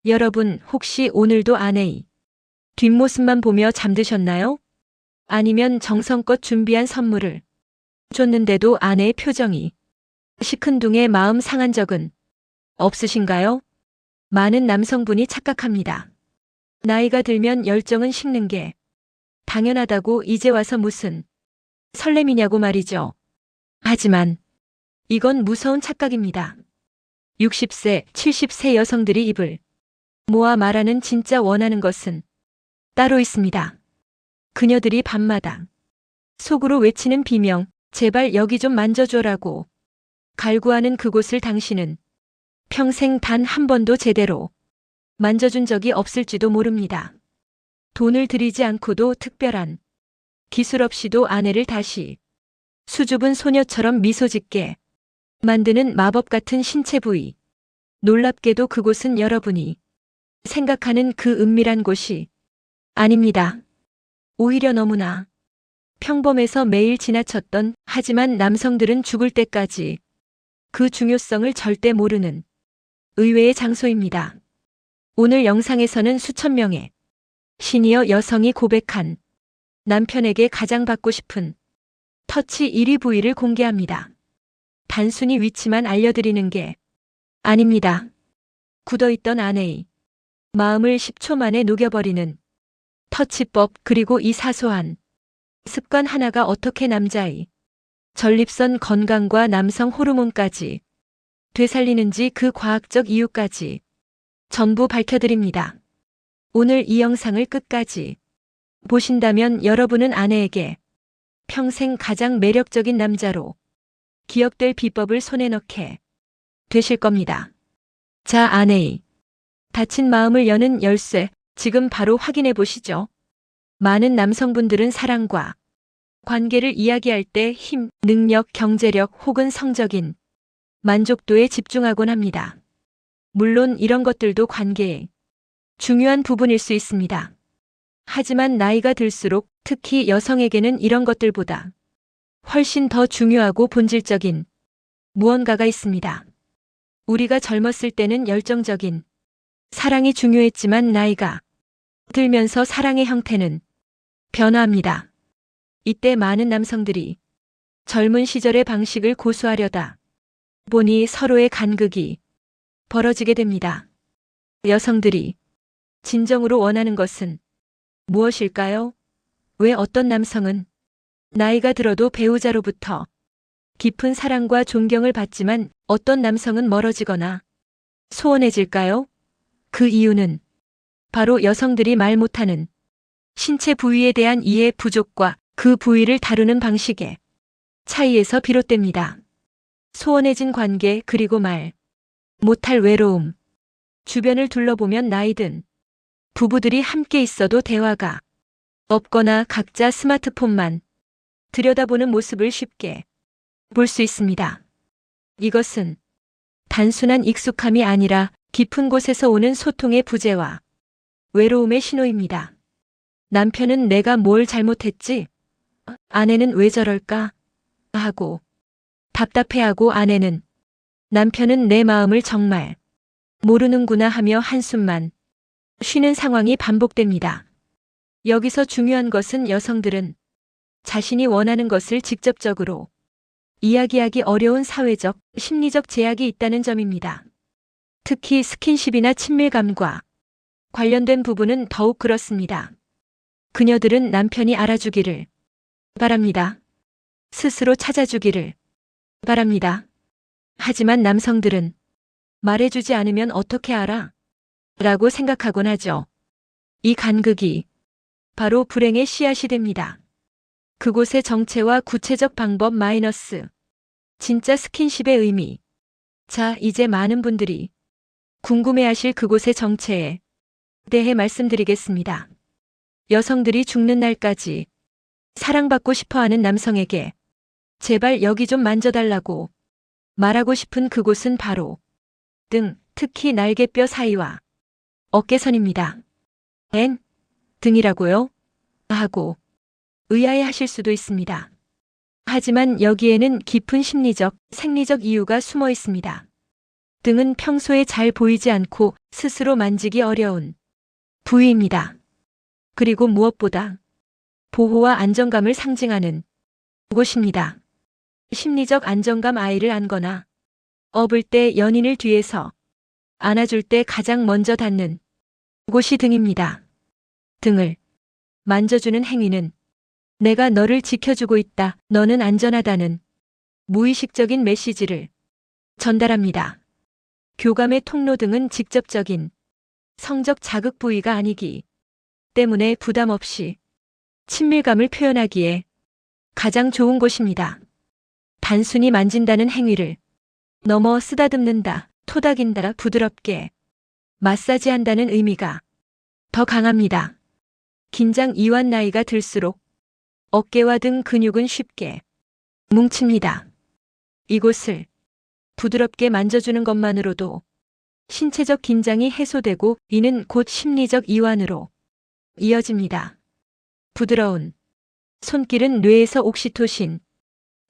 여러분, 혹시 오늘도 아내의 뒷모습만 보며 잠드셨나요? 아니면 정성껏 준비한 선물을 줬는데도 아내의 표정이 시큰둥해 마음 상한 적은 없으신가요? 많은 남성분이 착각합니다. 나이가 들면 열정은 식는 게 당연하다고 이제 와서 무슨 설렘이냐고 말이죠. 하지만 이건 무서운 착각입니다. 60세, 70세 여성들이 입을 모아 말하는 진짜 원하는 것은 따로 있습니다. 그녀들이 밤마다 속으로 외치는 비명, 제발 여기 좀 만져줘라고 갈구하는 그곳을 당신은 평생 단 한 번도 제대로 만져준 적이 없을지도 모릅니다. 돈을 들이지 않고도 특별한 기술 없이도 아내를 다시 수줍은 소녀처럼 미소 짓게 만드는 마법 같은 신체 부위. 놀랍게도 그곳은 여러분이 생각하는 그 은밀한 곳이 아닙니다. 오히려 너무나 평범해서 매일 지나쳤던, 하지만 남성들은 죽을 때까지 그 중요성을 절대 모르는 의외의 장소입니다. 오늘 영상에서는 수천 명의 시니어 여성이 고백한 남편에게 가장 받고 싶은 터치 1위 부위를 공개합니다. 단순히 위치만 알려드리는 게 아닙니다. 굳어있던 아내의 마음을 10초 만에 녹여버리는 터치법, 그리고 이 사소한 습관 하나가 어떻게 남자의 전립선 건강과 남성 호르몬까지 되살리는지, 그 과학적 이유까지 전부 밝혀드립니다. 오늘 이 영상을 끝까지 보신다면 여러분은 아내에게 평생 가장 매력적인 남자로 기억될 비법을 손에 넣게 되실 겁니다. 자, 아내의 닫힌 마음을 여는 열쇠, 지금 바로 확인해 보시죠. 많은 남성분들은 사랑과 관계를 이야기할 때 힘, 능력, 경제력 혹은 성적인 만족도에 집중하곤 합니다. 물론 이런 것들도 관계의 중요한 부분일 수 있습니다. 하지만 나이가 들수록 특히 여성에게는 이런 것들보다 훨씬 더 중요하고 본질적인 무언가가 있습니다. 우리가 젊었을 때는 열정적인 사랑이 중요했지만 나이가 들면서 사랑의 형태는 변화합니다. 이때 많은 남성들이 젊은 시절의 방식을 고수하려다 보니 서로의 간극이 벌어지게 됩니다. 여성들이 진정으로 원하는 것은 무엇일까요? 왜 어떤 남성은 나이가 들어도 배우자로부터 깊은 사랑과 존경을 받지만 어떤 남성은 멀어지거나 소원해질까요? 그 이유는 바로 여성들이 말 못하는 신체 부위에 대한 이해 부족과 그 부위를 다루는 방식의 차이에서 비롯됩니다. 소원해진 관계, 그리고 말 못할 외로움. 주변을 둘러보면 나이든 부부들이 함께 있어도 대화가 없거나 각자 스마트폰만 들여다보는 모습을 쉽게 볼 수 있습니다. 이것은 단순한 익숙함이 아니라 깊은 곳에서 오는 소통의 부재와 외로움의 신호입니다. 남편은 내가 뭘 잘못했지? 아내는 왜 저럴까? 하고 답답해하고, 아내는 남편은 내 마음을 정말 모르는구나 하며 한숨만 쉬는 상황이 반복됩니다. 여기서 중요한 것은 여성들은 자신이 원하는 것을 직접적으로 이야기하기 어려운 사회적, 심리적 제약이 있다는 점입니다. 특히 스킨십이나 친밀감과 관련된 부분은 더욱 그렇습니다. 그녀들은 남편이 알아주기를 바랍니다. 스스로 찾아주기를 바랍니다. 하지만 남성들은 말해주지 않으면 어떻게 알아? 라고 생각하곤 하죠. 이 간극이 바로 불행의 씨앗이 됩니다. 그곳의 정체와 구체적 방법 마이너스 진짜 스킨십의 의미. 자, 이제 많은 분들이 궁금해하실 그곳의 정체에 대해 말씀드리겠습니다. 여성들이 죽는 날까지 사랑받고 싶어하는 남성에게 제발 여기 좀 만져달라고 말하고 싶은 그곳은 바로 등, 특히 날개뼈 사이와 어깨선입니다. 등이라고요? 하고 의아해하실 수도 있습니다. 하지만 여기에는 깊은 심리적, 생리적 이유가 숨어 있습니다. 등은 평소에 잘 보이지 않고 스스로 만지기 어려운 부위입니다. 그리고 무엇보다 보호와 안정감을 상징하는 곳입니다. 심리적 안정감, 아이를 안거나 업을 때 연인을 뒤에서 안아줄 때 가장 먼저 닿는 곳이 등입니다. 등을 만져주는 행위는 내가 너를 지켜주고 있다, 너는 안전하다는 무의식적인 메시지를 전달합니다. 교감의 통로. 등은 직접적인 성적 자극 부위가 아니기 때문에 부담 없이 친밀감을 표현하기에 가장 좋은 곳입니다. 단순히 만진다는 행위를 넘어 쓰다듬는다, 토닥인다, 부드럽게 마사지한다는 의미가 더 강합니다. 긴장 이완. 나이가 들수록 어깨와 등 근육은 쉽게 뭉칩니다. 이곳을 부드럽게 만져주는 것만으로도 신체적 긴장이 해소되고 이는 곧 심리적 이완으로 이어집니다. 부드러운 손길은 뇌에서 옥시토신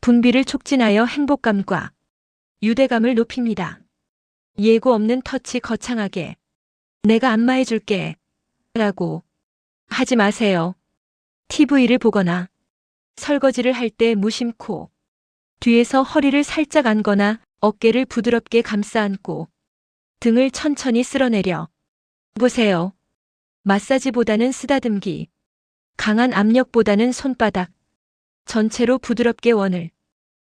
분비를 촉진하여 행복감과 유대감을 높입니다. 예고 없는 터치. 거창하게 내가 안마해줄게 라고 하지 마세요. TV를 보거나 설거지를 할 때 무심코 뒤에서 허리를 살짝 안거나 어깨를 부드럽게 감싸 안고 등을 천천히 쓸어내려 보세요. 마사지보다는 쓰다듬기, 강한 압력보다는 손바닥 전체로 부드럽게 원을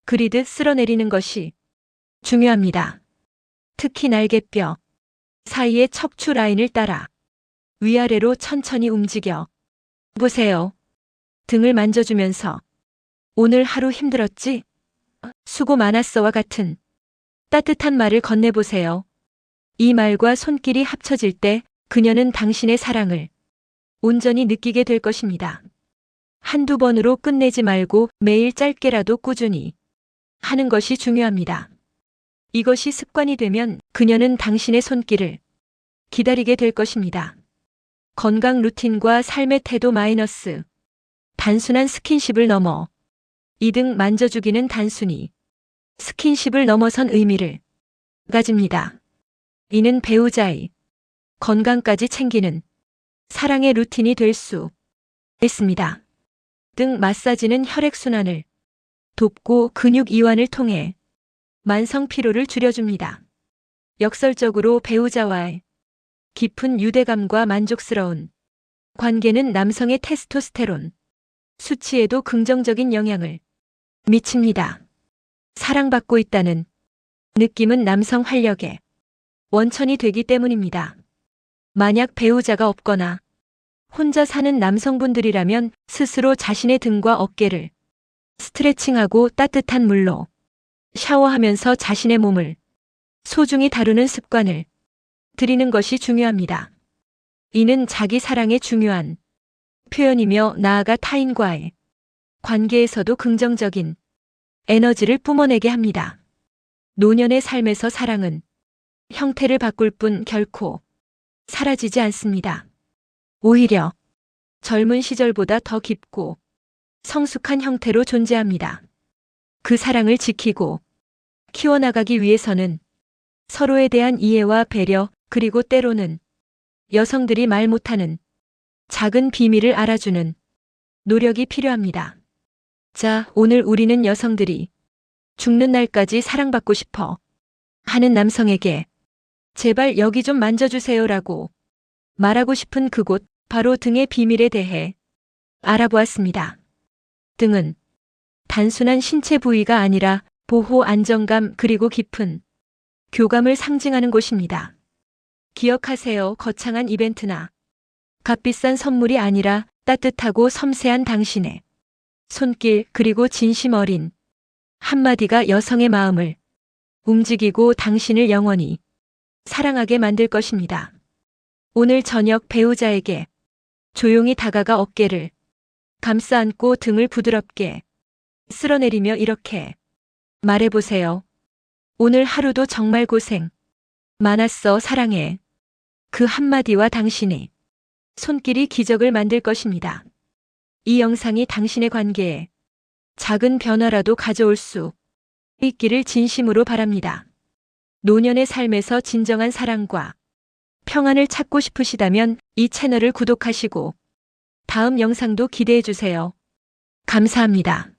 그리듯 쓸어내리는 것이 중요합니다. 특히 날개뼈 사이의 척추 라인을 따라 위아래로 천천히 움직여 보세요. 등을 만져주면서 오늘 하루 힘들었지? 수고 많았어와 같은 따뜻한 말을 건네보세요. 이 말과 손길이 합쳐질 때 그녀는 당신의 사랑을 온전히 느끼게 될 것입니다. 한두 번으로 끝내지 말고 매일 짧게라도 꾸준히 하는 것이 중요합니다. 이것이 습관이 되면 그녀는 당신의 손길을 기다리게 될 것입니다. 건강 루틴과 삶의 태도. 마이너스 단순한 스킨십을 넘어 이 등 만져주기는 단순히 스킨십을 넘어선 의미를 가집니다. 이는 배우자의 건강까지 챙기는 사랑의 루틴이 될 수 있습니다. 등 마사지는 혈액순환을 돕고 근육 이완을 통해 만성 피로를 줄여줍니다. 역설적으로 배우자와의 깊은 유대감과 만족스러운 관계는 남성의 테스토스테론 수치에도 긍정적인 영향을 미칩니다. 사랑받고 있다는 느낌은 남성 활력의 원천이 되기 때문입니다. 만약 배우자가 없거나 혼자 사는 남성분들이라면 스스로 자신의 등과 어깨를 스트레칭하고 따뜻한 물로 샤워하면서 자신의 몸을 소중히 다루는 습관을 들이는 것이 중요합니다. 이는 자기 사랑의 중요한 표현이며 나아가 타인과의 관계에서도 긍정적인 에너지를 뿜어내게 합니다. 노년의 삶에서 사랑은 형태를 바꿀 뿐 결코 사라지지 않습니다. 오히려 젊은 시절보다 더 깊고 성숙한 형태로 존재합니다. 그 사랑을 지키고 키워나가기 위해서는 서로에 대한 이해와 배려, 그리고 때로는 여성들이 말 못하는 작은 비밀을 알아주는 노력이 필요합니다. 자, 오늘 우리는 여성들이 죽는 날까지 사랑받고 싶어 하는 남성에게 제발 여기 좀 만져주세요라고 말하고 싶은 그곳, 바로 등의 비밀에 대해 알아보았습니다. 등은 단순한 신체 부위가 아니라 보호, 안정감, 그리고 깊은 교감을 상징하는 곳입니다. 기억하세요. 거창한 이벤트나 값비싼 선물이 아니라 따뜻하고 섬세한 당신의 손길, 그리고 진심 어린 한마디가 여성의 마음을 움직이고 당신을 영원히 사랑하게 만들 것입니다. 오늘 저녁 배우자에게 조용히 다가가 어깨를 감싸 안고 등을 부드럽게 쓸어내리며 이렇게 말해보세요. 오늘 하루도 정말 고생 많았어, 사랑해. 그 한마디와 당신의 손길이 기적을 만들 것입니다. 이 영상이 당신의 관계에 작은 변화라도 가져올 수 있기를 진심으로 바랍니다. 노년의 삶에서 진정한 사랑과 평안을 찾고 싶으시다면 이 채널을 구독하시고 다음 영상도 기대해 주세요. 감사합니다.